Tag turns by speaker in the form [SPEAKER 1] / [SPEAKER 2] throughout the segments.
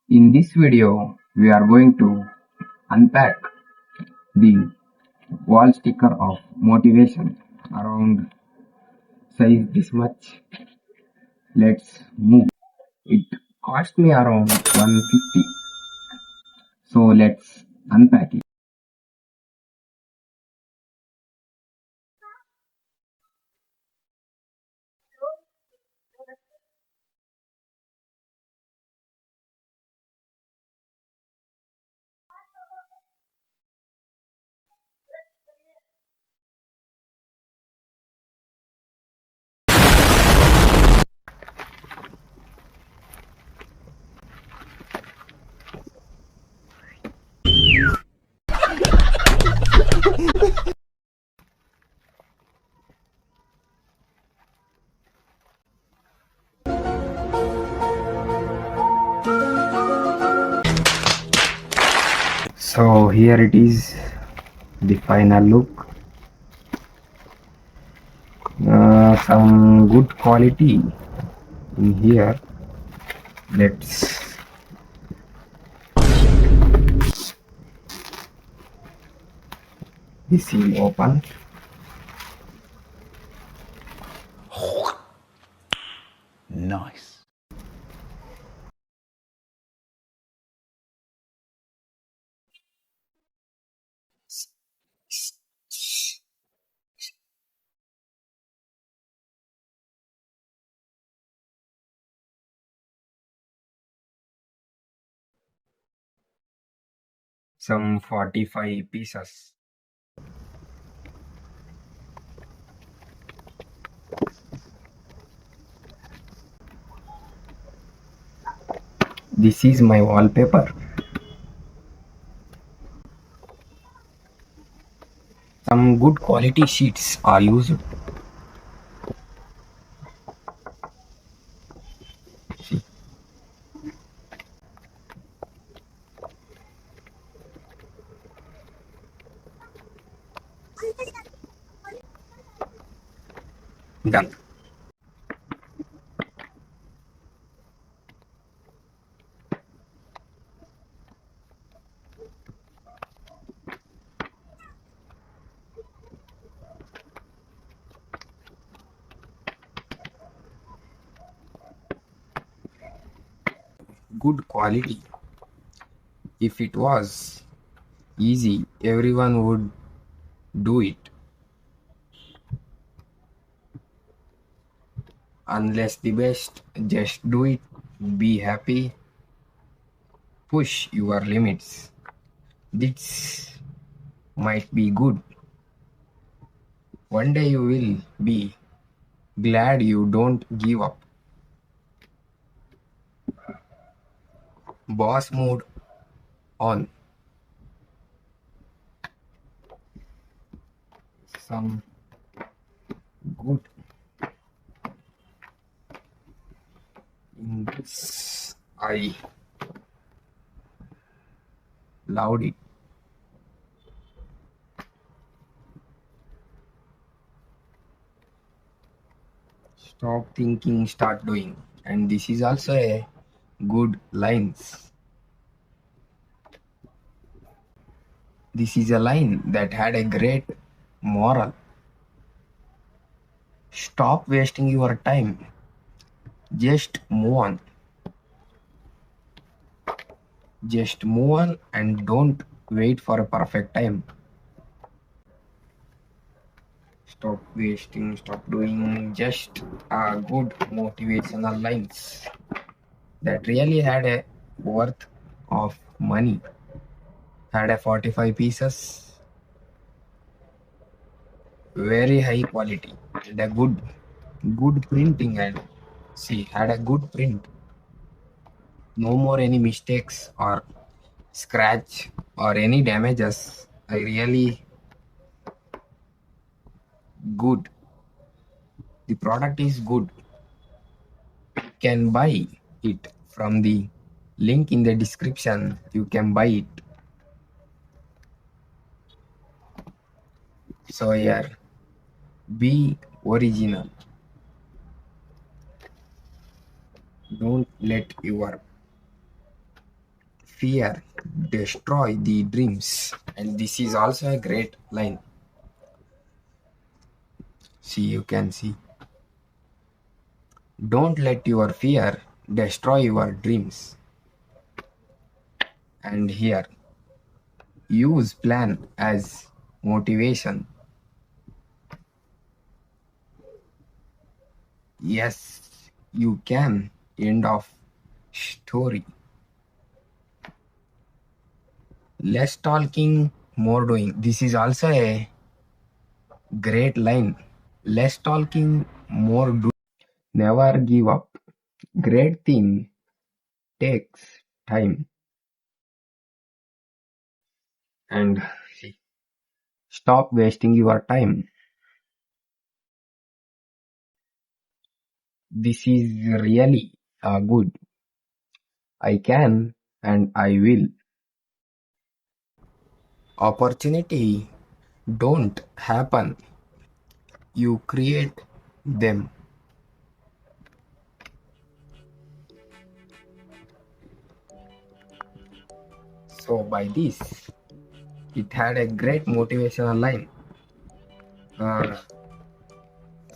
[SPEAKER 1] In this video, we are going to unpack the wall sticker of motivation around size this much. Let's move. It cost me around 150. So let's unpack it. So here it is, the final look. Some good quality in here. Let's the seal open.
[SPEAKER 2] Nice.
[SPEAKER 1] Some 45 pieces. This is my wallpaper. Some good quality sheets are used. Done. Good quality. If it was easy, everyone would do it. Unless the best, just do it. Be happy. Push your limits. This might be good. One day you will be glad you don't give up. Boss mode on. Some good in this. I loved it. Stop thinking, start doing. And this is also a good lines. This is a line that had a great moral. Stop wasting your time. Just move on. Just move on and don't wait for a perfect time. Stop wasting, stop doing. Just good motivational lines that really had a worth of money. Had a 45 pieces, very high quality, and a good printing, and see, had a good print. No more any mistakes or scratch or any damages. I really good. The product is good. You can buy it from the link in the description. You can buy it. So here, be original. Don't let your fear destroy the dreams. And this is also a great line. See, you can see. Don't let your fear destroy your dreams. And here, use plan as motivation. Yes, you can. End of story. Less talking, more doing. This is also a great line. Less talking, more doing. Never give up. Great thing takes time. And see, stop wasting your time. This is really good. I can and I will. Opportunity don't happen. You create them. So by this, it had a great motivational line. Uh,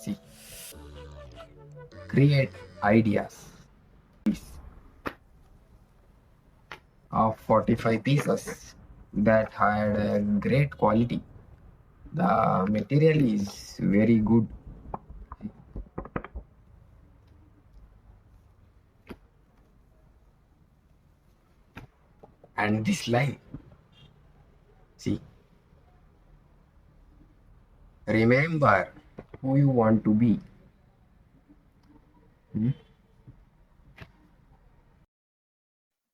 [SPEAKER 1] See, create ideas of 45 pieces that had a great quality. The material is very good. And this line, see, remember who you want to be. Hmm?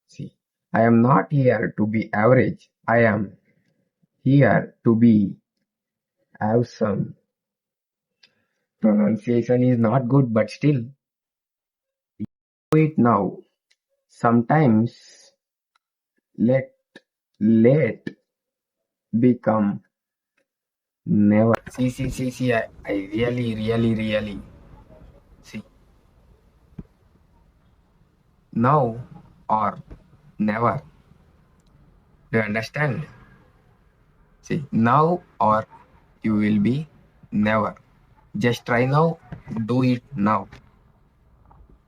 [SPEAKER 1] See, I am not here to be average. I am here to be awesome. Pronunciation is not good, but still, do it now. Sometimes let late become never. See. I really see. Now or never. Do you understand? See, now or you will be never. Just try now. Do it now.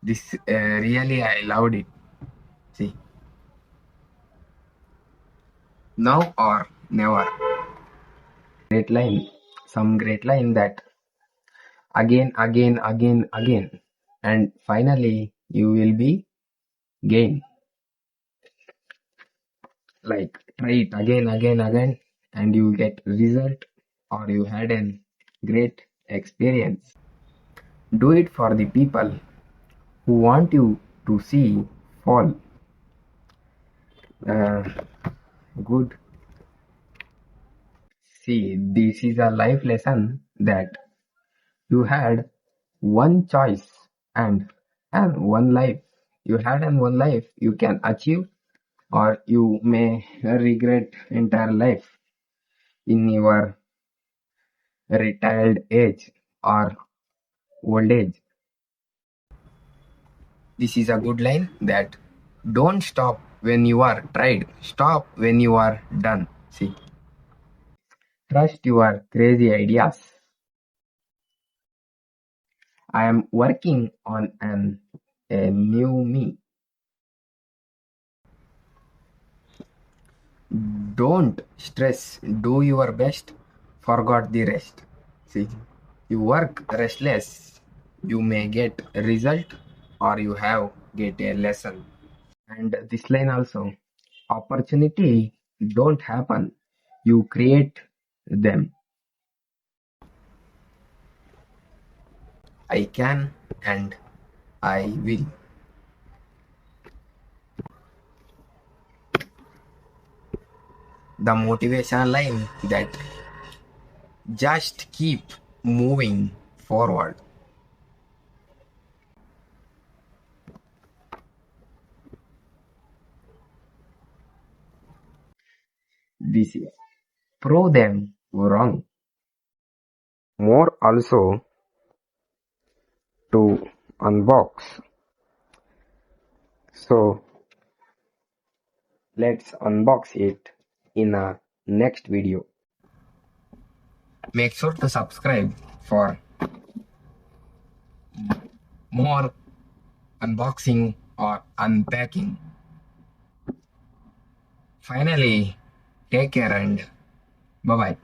[SPEAKER 1] This really I loved it. See, now or never. Great line. Some great line that again, and finally you will be gain. Like try it again, and you get result or you had a great experience. Do it for the people who want you to see fall. Uh, Good. See, this is a life lesson that you had one choice and one life. You had and one life you can achieve or you may regret entire life in your retired age or old age. This is a good line that don't stop when you are tried. Stop when you are done. See, trust your crazy ideas. I am working on a new me. Don't stress. Do your best. Forgot the rest. See, you work restless. You may get a result or you have get a lesson. And this line also, opportunity don't happen. You create them. I can and I will. The motivation line that just keep moving forward. This is prove them wrong. More also to unbox. So Let's unbox it in a next video. Make sure to subscribe for more unboxing or unpacking. Finally, take care and bye bye.